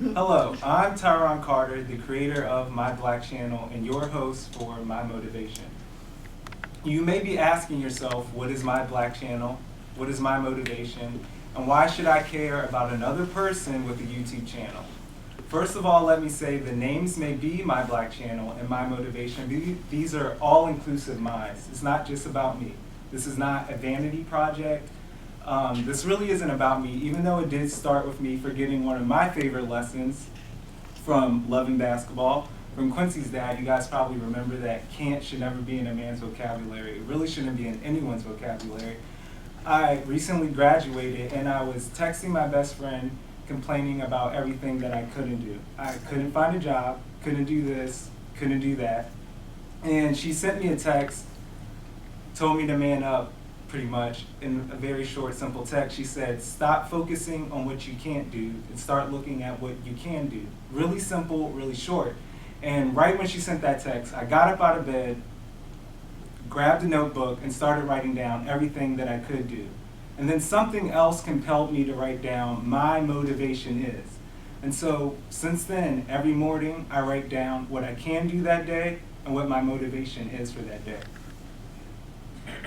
Hello, I'm Tyron Carter, the creator of My Black Channel and your host for My Motivation. You may be asking yourself, what is My Black Channel? What is my motivation? And why should I care about another person with a YouTube channel? First of all, let me say the names may be My Black Channel and My Motivation. These are all-inclusive minds. It's not just about me. This is not a vanity project. This really isn't about me, even though it did start with me forgetting one of my favorite lessons from loving basketball. From Quincy's dad, you guys probably remember that can't should never be in a man's vocabulary. It really shouldn't be in anyone's vocabulary. I recently graduated and I was texting my best friend complaining about everything that I couldn't do. I couldn't find a job, couldn't do this, couldn't do that. And she sent me a text, told me to man up, pretty much, in a very short, simple text. She said, stop focusing on what you can't do and start looking at what you can do. Really simple, really short. And right when she sent that text, I got up out of bed, grabbed a notebook, and started writing down everything that I could do. And then something else compelled me to write down my motivation is. And so since then, every morning I write down what I can do that day and what my motivation is for that day.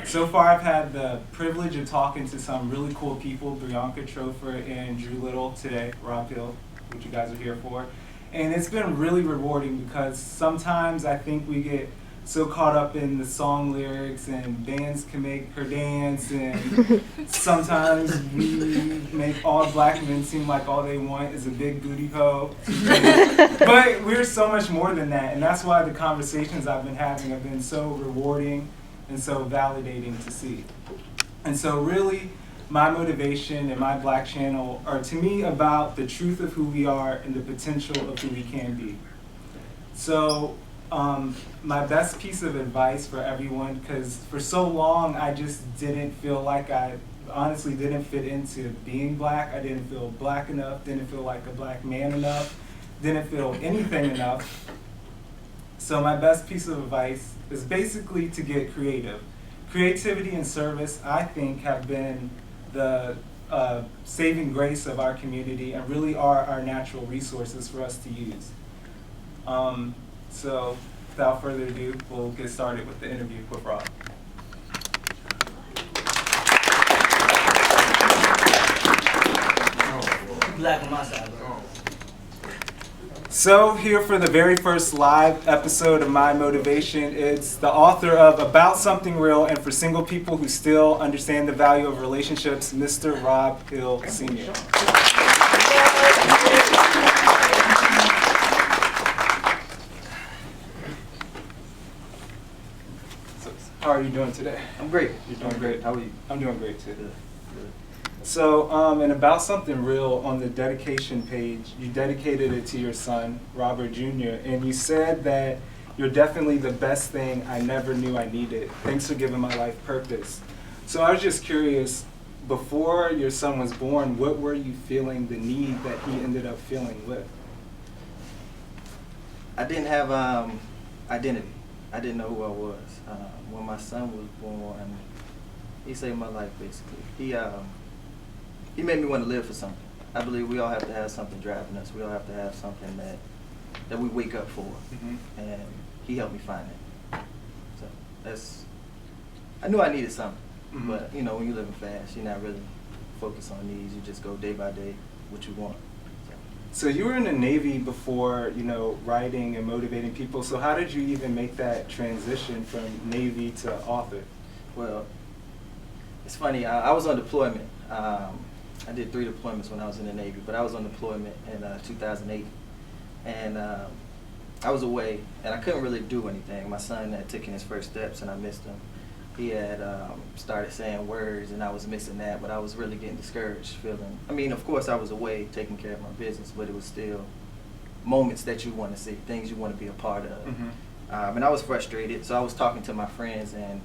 So far, I've had the privilege of talking to some really cool people, Brianka Trofer and Drew Little today, Rob Hill, which you guys are here for. And it's been really rewarding because sometimes I think we get so caught up in the song lyrics and bands can make her dance, and sometimes we make all black men seem like all they want is a big booty hoe. But we're so much more than that, and that's why the conversations I've been having have been so rewarding and so validating to see. And so really, my motivation and My Black Channel are to me about the truth of who we are and the potential of who we can be. So my best piece of advice for everyone, because for so long I just didn't feel like I honestly didn't fit into being black. I didn't feel black enough, didn't feel like a black man enough, didn't feel anything enough. So my best piece of advice is basically to get creative. Creativity and service, I think, have been the saving grace of our community and really are our natural resources for us to use. So without further ado, we'll get started with the interview with Rob. Black on my side, bro. So here for the very first live episode of My Motivation, it's the author of About Something Real and for Single People Who Still Understand the Value of Relationships, Mr. Rob Hill Sr. So, how are you doing today? I'm great. You're doing great. How are you? I'm doing great too. Good. So, in About Something Real, on the dedication page, you dedicated it to your son, Robert Jr., and you said that you're definitely the best thing I never knew I needed. Thanks for giving my life purpose. So I was just curious, before your son was born, what were you feeling the need that he ended up feeling with? I didn't have identity. I didn't know who I was. When my son was born, he saved my life, basically. He made me want to live for something. I believe we all have to have something driving us. We all have to have something that we wake up for. Mm-hmm. And he helped me find it. So I knew I needed something. Mm-hmm. But, you know, when you're living fast, you're not really focused on needs. You just go day by day what you want. So you were in the Navy before, writing and motivating people. So how did you even make that transition from Navy to author? Well, it's funny. I was on deployment. I did 3 deployments when I was in the Navy, but I was on deployment in 2008. And I was away, and I couldn't really do anything. My son had taken his first steps, and I missed him. He had started saying words, and I was missing that, but I was really getting discouraged, of course I was away taking care of my business, but it was still moments that you want to see, things you want to be a part of. Mm-hmm. And I was frustrated, so I was talking to my friends, and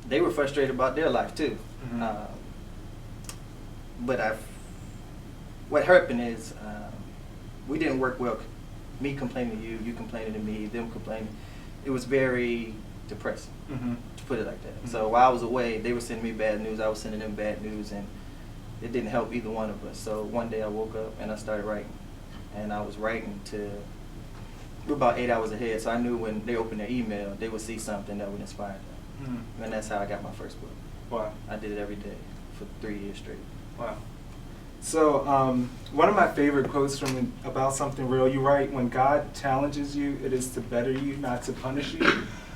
they were frustrated about their life too. Mm-hmm. But what happened is we didn't work well. Me complaining to you, you complaining to me, them complaining. It was very depressing, Mm-hmm. to put it like that. Mm-hmm. So while I was away, they were sending me bad news, I was sending them bad news, and it didn't help either one of us. So one day I woke up and I started writing, and I was writing to. We're about 8 hours ahead, so I knew when they opened their email, they would see something that would inspire them. And that's how I got my first book. Wow. I did it every day for 3 years straight. Wow. So one of my favorite quotes from About Something Real, you write, when God challenges you, it is to better you, not to punish you.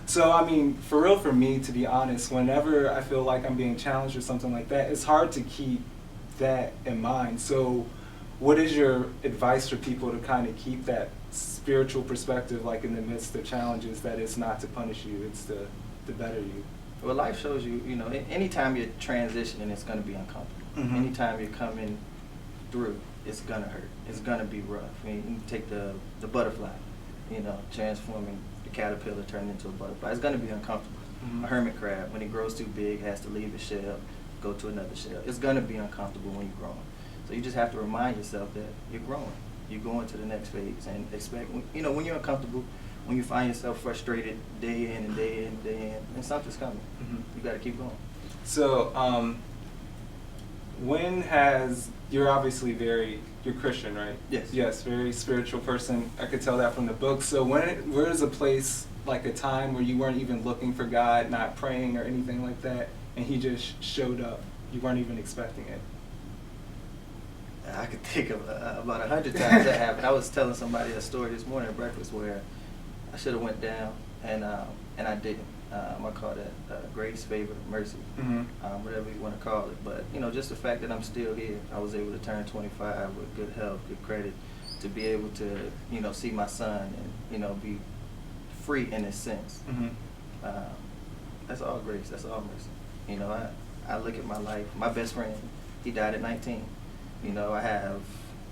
So, I mean, for real, for me, to be honest, whenever I feel like I'm being challenged or something like that, it's hard to keep that in mind. So what is your advice for people to kind of keep that spiritual perspective, like in the midst of challenges, that it's not to punish you, it's to better you? Well, life shows you, you know, anytime you're transitioning, it's going to be uncomfortable. Mm-hmm. Anytime you're coming through, it's going to hurt. It's going to be rough. I mean, you take the butterfly, you know, transforming the caterpillar, turning into a butterfly. It's going to be uncomfortable. Mm-hmm. A hermit crab, when it grows too big, has to leave the shell, go to another shell. It's going to be uncomfortable when you're growing. So you just have to remind yourself that you're growing. You're going to the next phase, and expect, you know, when you're uncomfortable, when you find yourself frustrated day in and day in and day in, and something's coming. Mm-hmm. You got to keep going. So when has, you're obviously you're Christian, right? Yes. Yes, very spiritual person. I could tell that from the book. So where is a place, like a time where you weren't even looking for God, not praying or anything like that, and he just showed up? You weren't even expecting it. I could think of about 100 times that happened. I was telling somebody a story this morning at breakfast where I should have went down, and I didn't. I call that grace, favor, mercy, Mm-hmm. Whatever you want to call it. But, you know, just the fact that I'm still here, I was able to turn 25 with good health, good credit, to be able to, you know, see my son and, you know, be free in a sense. Mm-hmm. That's all grace. That's all mercy. You know, I look at my life. My best friend, he died at 19. You know, I have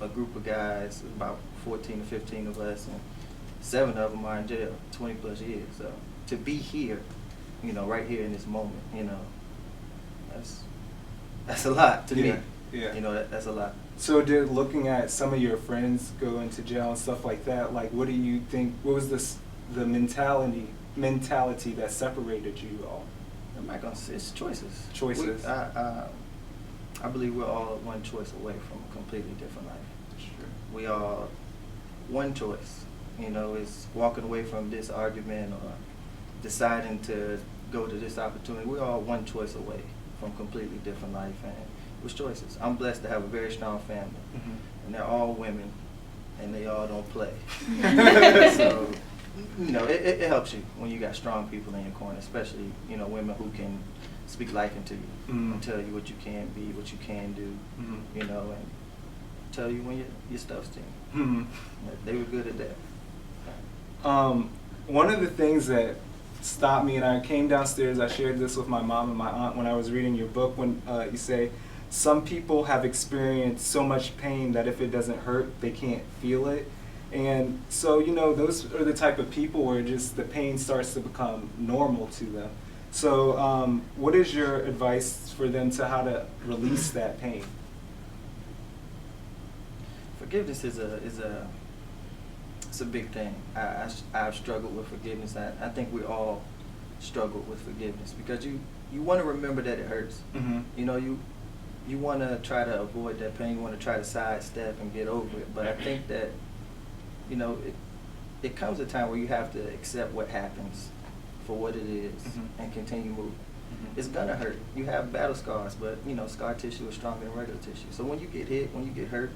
a group of guys, about 14 or 15 of us, and 7 of them are in jail, 20 plus years. So to be here, you know, right here in this moment, you know, that's a lot to me. Yeah. You know, that's a lot. So did looking at some of your friends go into jail and stuff like that, like what do you think, what was the mentality that separated you all? I'm not gonna say it's choices. Choices. I believe we're all one choice away from a completely different life. Sure. We all one choice. You know, it's walking away from this argument or deciding to go to this opportunity. We're all one choice away from completely different life, and it was choices. I'm blessed to have a very strong family, Mm-hmm. and they're all women, and they all don't play. So, you know, it helps you when you got strong people in your corner, especially, you know, women who can speak life into you and tell you what you can be, what you can do, you know, and tell you when your stuff's stinking. Mm-hmm. They were good at that. One of the things that stopped me, and I came downstairs, I shared this with my mom and my aunt when I was reading your book, when you say, some people have experienced so much pain that if it doesn't hurt, they can't feel it. And so, you know, those are the type of people where just the pain starts to become normal to them. So what is your advice for them to how to release that pain? Forgiveness is a big thing. I've struggled with forgiveness. I think we all struggle with forgiveness because you want to remember that it hurts. Mm-hmm. You know, you want to try to avoid that pain. You want to try to sidestep and get over it. But I think that, you know, it comes a time where you have to accept what happens for what it is and continue moving. Mm-hmm. It's gonna hurt. You have battle scars, but you know, scar tissue is stronger than regular tissue. So when you get hit, when you get hurt,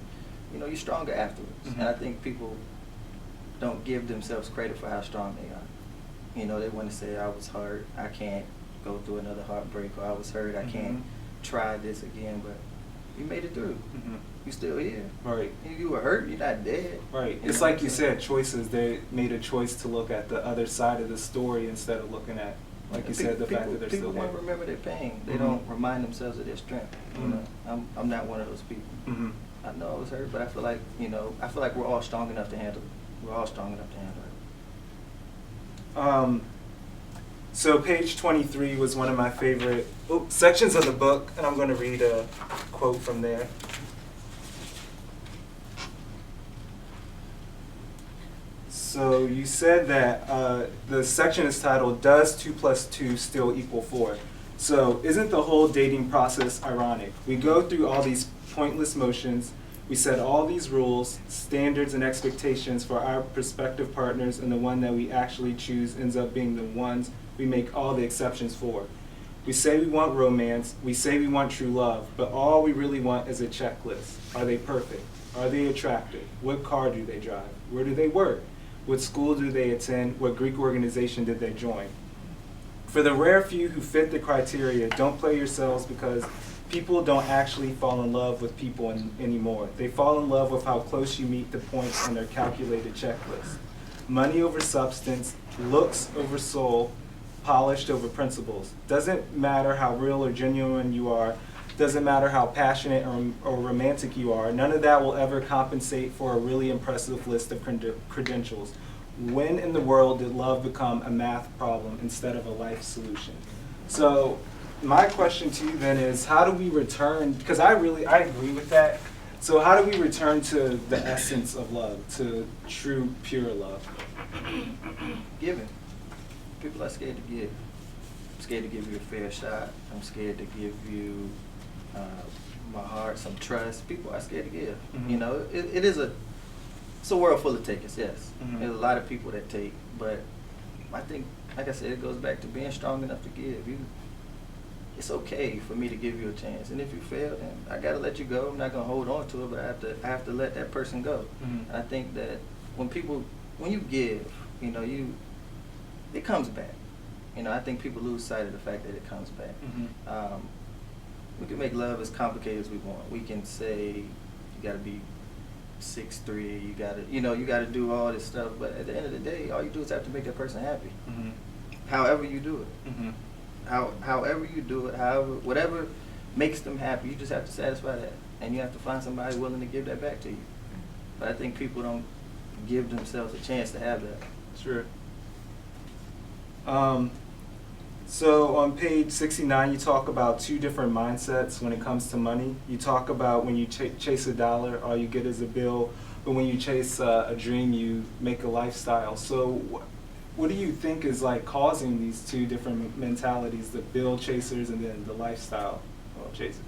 you know, you're stronger afterwards. Mm-hmm. And I think people don't give themselves credit for how strong they are. You know, they want to say, I was hurt, I can't go through another heartbreak, or I was hurt, I can't try this again, but you made it through. Mm-hmm. You still here. Right. You were hurt, you're not dead. Right. You It's know like you what I'm saying? said, choices. They made a choice to look at the other side of the story instead of looking at, like you said, the fact that they're still People there. want to remember their pain. They Mhm. don't remind themselves of their strength. You Mhm. know, I'm not one of those people. Mm-hmm. I know I was hurt, but I feel like, you know, we're all strong enough to handle it. We're all strong enough to handle it. So page 23 was one of my favorite sections of the book, and I'm going to read a quote from there. So you said that the section is titled, Does 2 + 2 Still Equal 4? So isn't the whole dating process ironic? We go through all these pointless motions, we set all these rules, standards, and expectations for our prospective partners, and the one that we actually choose ends up being the ones we make all the exceptions for. We say we want romance, we say we want true love, but all we really want is a checklist. Are they perfect? Are they attractive? What car do they drive? Where do they work? What school do they attend? What Greek organization did they join? For the rare few who fit the criteria, don't play yourselves, because people don't actually fall in love with people anymore. They fall in love with how close you meet the points on their calculated checklist. Money over substance, looks over soul, polished over principles. Doesn't matter how real or genuine you are, doesn't matter how passionate or romantic you are, none of that will ever compensate for a really impressive list of credentials. When in the world did love become a math problem instead of a life solution? So my question to you then is, how do we return, because I agree with that, so how do we return to the essence of love, to true, pure love? Giving. People are scared to give. I'm scared to give you a fair shot. I'm scared to give you my heart, some trust. People are scared to give. Mm-hmm. You know, it's a world full of takers, yes. Mm-hmm. There's a lot of people that take, but I think, like I said, it goes back to being strong enough to give. It's okay for me to give you a chance, and if you fail, then I gotta let you go. I'm not gonna hold on to it, but I have to let that person go. Mm-hmm. And I think that when you give, you know, it comes back. You know, I think people lose sight of the fact that it comes back. Mm-hmm. We can make love as complicated as we want. We can say you gotta be 6'3", you gotta do all this stuff, but at the end of the day, all you do is have to make that person happy. Mm-hmm. However you do it. Mm-hmm. However you do it, whatever makes them happy, you just have to satisfy that, and you have to find somebody willing to give that back to you. But I think people don't give themselves a chance to have that. Sure. So on page 69, you talk about two different mindsets when it comes to money. You talk about when you chase a dollar, all you get is a bill, but when you chase a dream, you make a lifestyle. So what do you think is like causing these two different mentalities, the bill chasers and then the lifestyle chasers?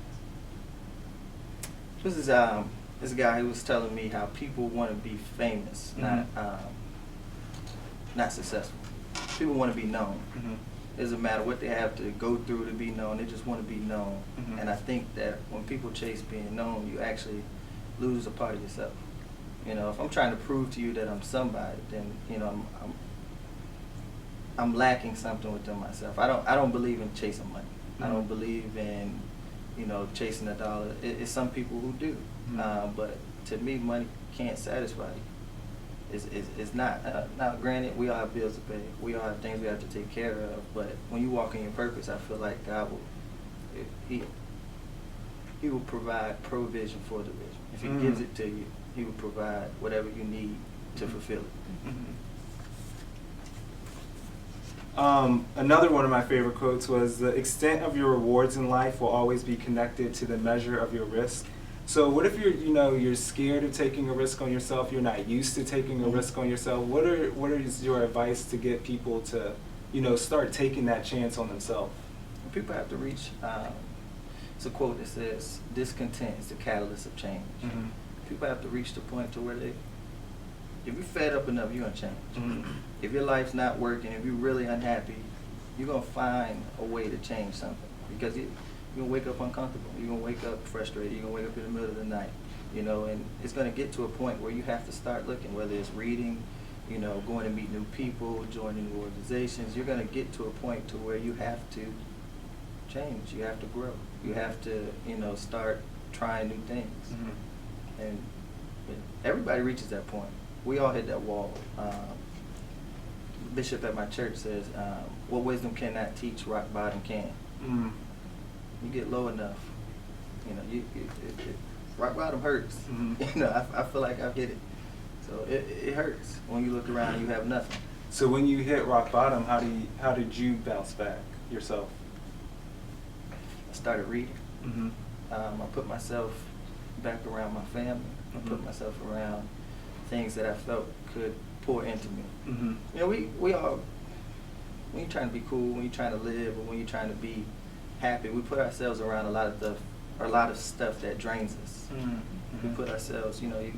This is this guy who was telling me how people want to be famous, Mm-hmm. not successful. People want to be known. Mm-hmm. It doesn't matter what they have to go through to be known. They just want to be known. Mm-hmm. And I think that when people chase being known, you actually lose a part of yourself. You know, if I'm trying to prove to you that I'm somebody, then you know I'm lacking something within myself. I don't believe in chasing money. Mm-hmm. I don't believe in, you know, chasing a dollar. It's some people who do. Mm-hmm. But to me, money can't satisfy you. It's not. Now, granted, we all have bills to pay. We all have things we have to take care of. But when you walk in your purpose, I feel like God will, He will provide provision for the vision. If He gives it to you, He will provide whatever you need to fulfill it. Another one of my favorite quotes was, "The extent of your rewards in life will always be connected to the measure of your risk." So what if you're scared of taking a risk on yourself, you're not used to taking a risk on yourself? What is your advice to get people to, start taking that chance on themselves? People have to reach, it's a quote that says, discontent is the catalyst of change. Mm-hmm. People have to reach the point to where if you're fed up enough, you're going to change. Mm-hmm. If your life's not working, if you're really unhappy, you're going to find a way to change something. Because you're going to wake up uncomfortable. You're going to wake up frustrated. You're going to wake up in the middle of the night. And it's going to get to a point where you have to start looking, whether it's reading, going to meet new people, joining new organizations. You're going to get to a point to where you have to change. You have to grow. You have to, start trying new things. Mm-hmm. And everybody reaches that point. We all hit that wall. Bishop at my church says, what wisdom cannot teach, rock bottom can. Mm-hmm. You get low enough, rock bottom hurts. Mm-hmm. I feel like I've hit it. So it hurts when you look around and you have nothing. So when you hit rock bottom, how did you bounce back yourself? I started reading. Mm-hmm. I put myself back around my family. Mm-hmm. I put myself around things that I felt could pour into me. Mm-hmm. We all, when you're trying to be cool, when you're trying to live, or when you're trying to be happy. We put ourselves around a lot of stuff that drains us. We put ourselves, you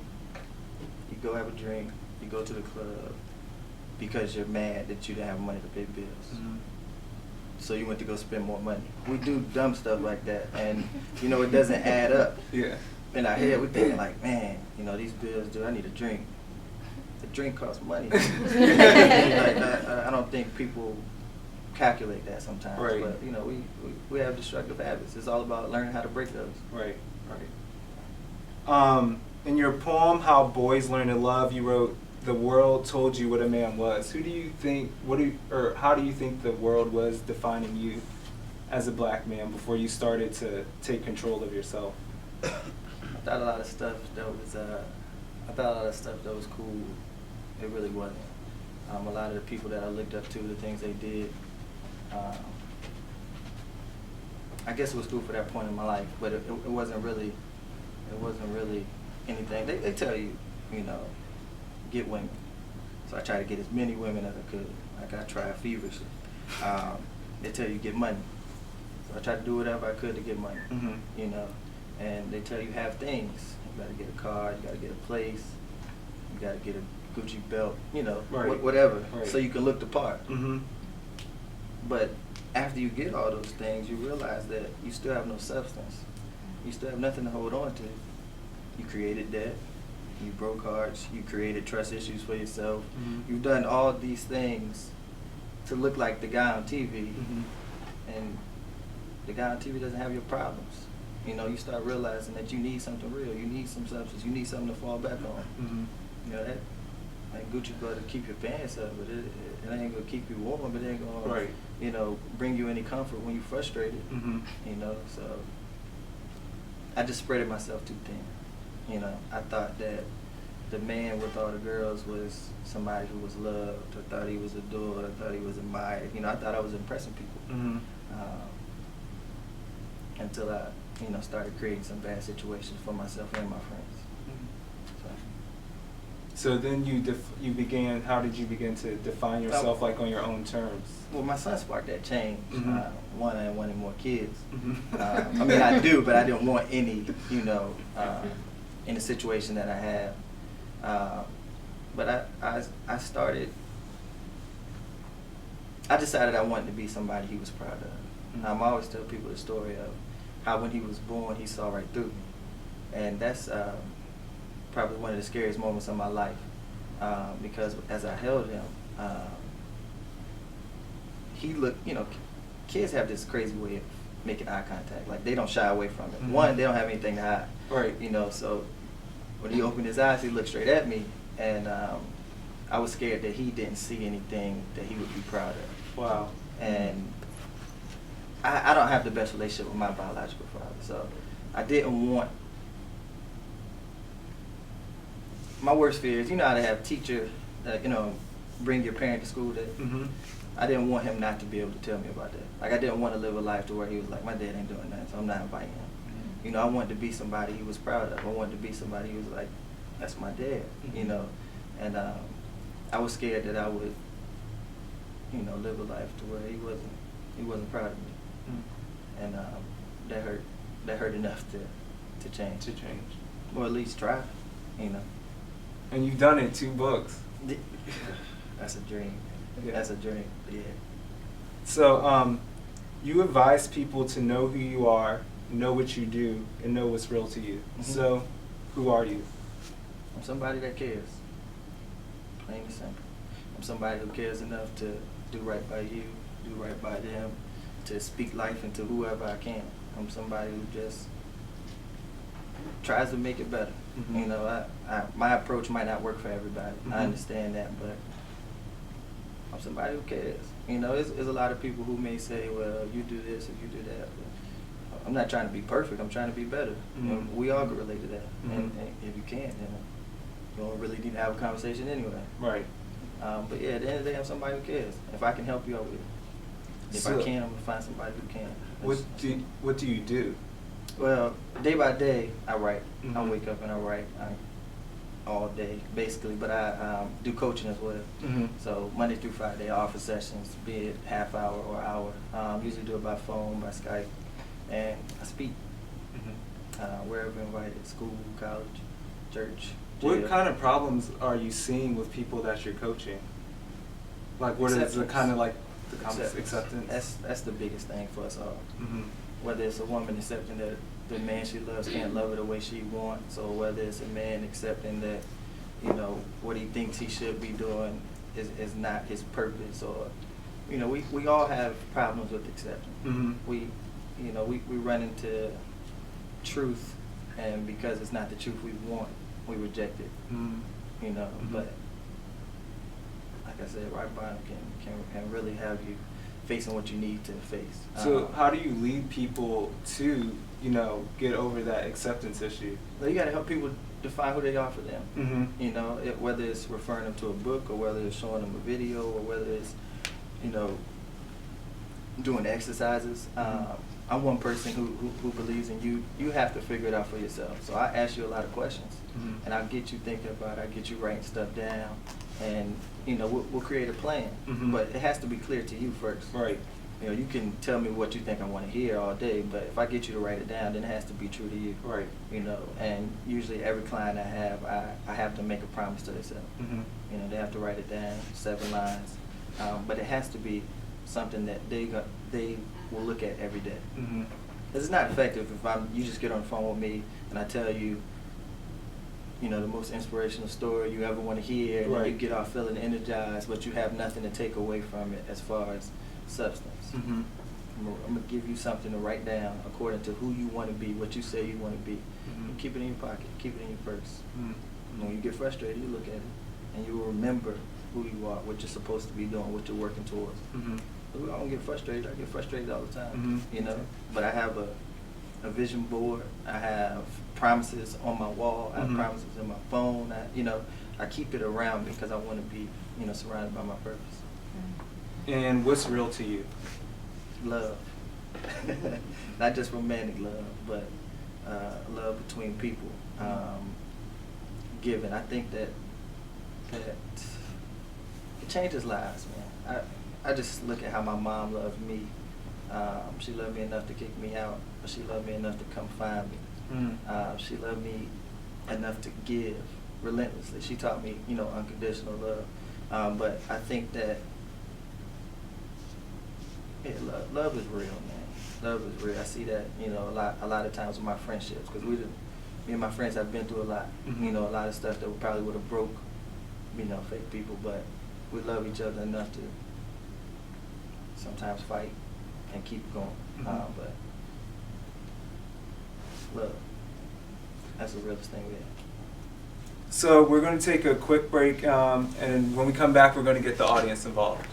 go have a drink, you go to the club because you're mad that you didn't have money to pay bills. So you went to go spend more money. We do dumb stuff like that, and it doesn't add up. Yeah. In our head, we're thinking like, man, these bills, dude, I need a drink. The drink costs money. I don't think people calculate that sometimes. Right. But we have destructive habits. It's all about learning how to break those. Right. In your poem, How Boys Learn to Love, you wrote, "The world told you what a man was." Who do you think? How do you think the world was defining you as a black man before you started to take control of yourself? I thought a lot of stuff that was cool. It really wasn't. A lot of the people that I looked up to, the things they did, I guess it was cool for that point in my life, but it wasn't really anything. They tell you, get women. So I tried to get as many women as I could. Like, I tried feverishly. They tell you get money. So I tried to do whatever I could to get money. And they tell you have things. You gotta get a car, you gotta get a place, you gotta get a Gucci belt, Right. whatever, right. so you can look the part. But after you get all those things, you realize that you still have no substance. You still have nothing to hold on to. You created debt, you broke hearts, you created trust issues for yourself. You've done all these things to look like the guy on TV, and the guy on TV doesn't have your problems. You start realizing that you need something real. You need some substance. You need something to fall back on. That Gucci belt to keep your pants up, but it ain't gonna keep you warm. But it ain't gonna, bring you any comfort when you're frustrated. So I just spreaded myself too thin. I thought that the man with all the girls was somebody who was loved. I thought he was adored. I thought he was admired. I thought I was impressing people. Until I, started creating some bad situations for myself and my friends. So then you began. How did you begin to define yourself, like on your own terms? Well, my son sparked that change. One, I wanted more kids. I mean, I do, but I didn't want any. In the situation that I have. But I started. I decided I wanted to be somebody he was proud of. I always tell people the story of how when he was born, he saw right through me. And that's probably one of the scariest moments of my life. Because as I held him, he looked, kids have this crazy way of making eye contact. Like, they don't shy away from it. One, they don't have anything to hide. Right. So when he opened his eyes, he looked straight at me. And I was scared that he didn't see anything that he would be proud of. Wow. And I don't have the best relationship with my biological father, so I didn't want. My worst fear is, how to have teacher, bring your parent to school day. I didn't want him not to be able to tell me about that. Like, I didn't want to live a life to where he was like, my dad ain't doing that, so I'm not inviting him. I wanted to be somebody he was proud of. I wanted to be somebody he was like, that's my dad, And I was scared that I would, live a life to where he wasn't proud of me. And that hurt enough to change. Or at least try, And you've done it, 2 books. That's a dream. Yeah. That's a dream, yeah. So you advise people to know who you are, know what you do, and know what's real to you. So who are you? I'm somebody that cares, plain and simple. I'm somebody who cares enough to do right by you, do right by them, to speak life into whoever I can. I'm somebody who just tries to make it better. My approach might not work for everybody. I understand that, but I'm somebody who cares. There's a lot of people who may say, well, you do this or you do that. But I'm not trying to be perfect. I'm trying to be better. We all can relate to that. And if you can't, then you don't really need to have a conversation anyway. Right. But yeah, at the end of the day, I'm somebody who cares. If I can help you, I will. If I can, I'm going to find somebody who can. What do you do? Well, day by day, I write. I wake up and I write all day, basically. But I do coaching as well. So Monday through Friday, I offer sessions, be it half hour or hour. Usually do it by phone, by Skype. and I speak Mhm. wherever invited, school, college, church. What jail. kind of problems are you seeing with people that you're coaching? Like, what is the Acceptance. kind of like the acceptance? That's the biggest thing for us all. Mm-hmm. Whether it's a woman accepting that the man she loves can't love her the way she wants, or whether it's a man accepting that, you know, what he thinks he should be doing is not his purpose, or, you know, we all have problems with acceptance. Mm-hmm. We run into truth, and because it's not the truth we want, we reject it. Mm-hmm. You know, Mm-hmm. but like I said, rock bottom can really have you facing what you need to face. So how do you lead people to, you know, get over that acceptance issue? Well, you got to help people define who they are for them. Mm-hmm. You know, whether it's referring them to a book, or whether it's showing them a video, or whether it's, you know, doing exercises. I'm one person who believes in you. You have to figure it out for yourself. So I ask you a lot of questions, Mm-hmm. and I'll get you thinking about it. I'll get you writing stuff down, and, you know, we'll create a plan. Mm-hmm. But it has to be clear to you first. Right. You know, you can tell me what you think I want to hear all day, but if I get you to write it down, then it has to be true to you. Right. You know, and usually every client I have to make a promise to themselves. Mm-hmm. You know, they have to write it down, 7 lines, but it has to be something that they will look at every day. Mm-hmm. 'Cause it's not effective if you just get on the phone with me and I tell you, you know, the most inspirational story you ever want to hear, and Right. you get off feeling energized, but you have nothing to take away from it as far as substance. Mm-hmm. I'm gonna give you something to write down according to who you want to be, what you say you want to be. Mhm. You keep it in your pocket, keep it in your purse. Mm-hmm. When you get frustrated, you look at it, and you will remember who you are, what you're supposed to be doing, what you're working towards. Mm-hmm. We all get frustrated. I get frustrated all the time, Mhm. you know. But I have a vision board. I have promises on my wall. I have Mhm. promises in my phone. I keep it around me because I want to be, you know, surrounded by my purpose. And what's real to you? Love, not just romantic love, but love between people. Giving. I think that it changes lives, man. I just look at how my mom loved me. She loved me enough to kick me out, but she loved me enough to come find me. Mm. She loved me enough to give relentlessly. She taught me, you know, unconditional love. But I think that love is real, man. Love is real. I see that, you know, a lot of times with my friendships, because me and my friends have been through a lot. Mhm. You know, a lot of stuff that we probably would have broke, you know, fake people, but we love each other enough to sometimes fight and keep going. Mhm. But love, that's the realest thing we have. So we're going to take a quick break, and when we come back, we're going to get the audience involved.